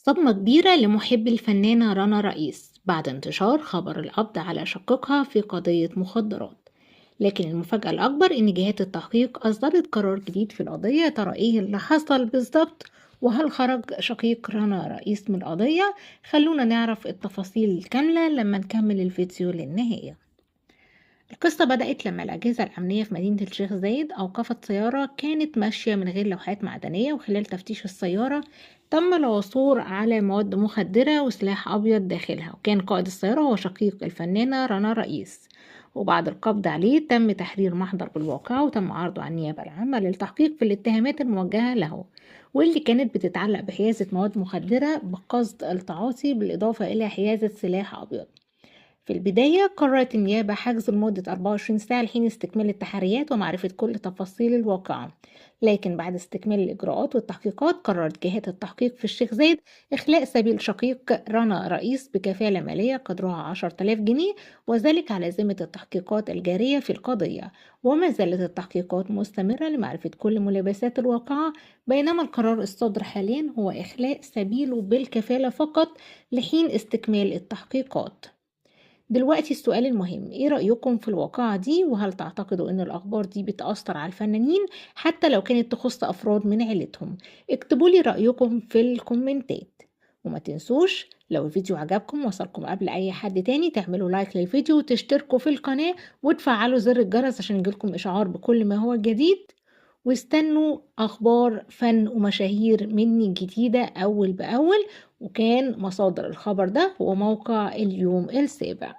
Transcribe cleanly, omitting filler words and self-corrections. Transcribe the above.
صدمة كبيرة لمحبي الفنانة رنا رئيس بعد انتشار خبر القبض على شقيقها في قضية مخدرات. لكن المفاجأة الأكبر إن جهات التحقيق أصدرت قرار جديد في القضية. يا ترى إيه اللي حصل بالظبط؟ وهل خرج شقيق رنا رئيس من القضية؟ خلونا نعرف التفاصيل الكاملة لما نكمل الفيديو للنهاية. القصة بدأت لما الأجهزة الأمنية في مدينة الشيخ زايد أوقفت سيارة كانت ماشية من غير لوحات معدنية، وخلال تفتيش السيارة تم العثور على مواد مخدرة وسلاح أبيض داخلها، وكان قائد السيارة هو شقيق الفنانة رنا رئيس. وبعد القبض عليه تم تحرير محضر بالواقعة وتم عرضه على النيابة العامة للتحقيق في الاتهامات الموجهة له، واللي كانت بتتعلق بحيازة مواد مخدرة بقصد التعاطي بالإضافة إلى حيازة سلاح أبيض. في البداية قررت النيابة حجز لمدة 24 ساعة لحين استكمال التحريات ومعرفة كل تفاصيل الواقعة، لكن بعد استكمال الإجراءات والتحقيقات قررت جهات التحقيق في الشيخ زايد إخلاء سبيل شقيق رنا رئيس بكفالة مالية قدرها 10,000 جنيه، وذلك على ذمة التحقيقات الجارية في القضية. وما زالت التحقيقات مستمرة لمعرفة كل ملابسات الواقعة، بينما القرار الصادر حاليا هو إخلاء سبيله بالكفالة فقط لحين استكمال التحقيقات. دلوقتي السؤال المهم، ايه رأيكم في الواقعة دي؟ وهل تعتقدوا ان الاخبار دي بتأثر على الفنانين حتى لو كانت تخص افراد من عيلتهم؟ اكتبوا لي رأيكم في الكومنتات. وما تنسوش لو الفيديو عجبكم وصلكم قبل اي حد تاني تعملوا لايك للفيديو وتشتركوا في القناة وتفعلوا زر الجرس عشان يجيلكم اشعار بكل ما هو جديد. واستنوا اخبار فن ومشاهير مني جديدة اول باول. وكان مصادر الخبر ده هو موقع اليوم السابع.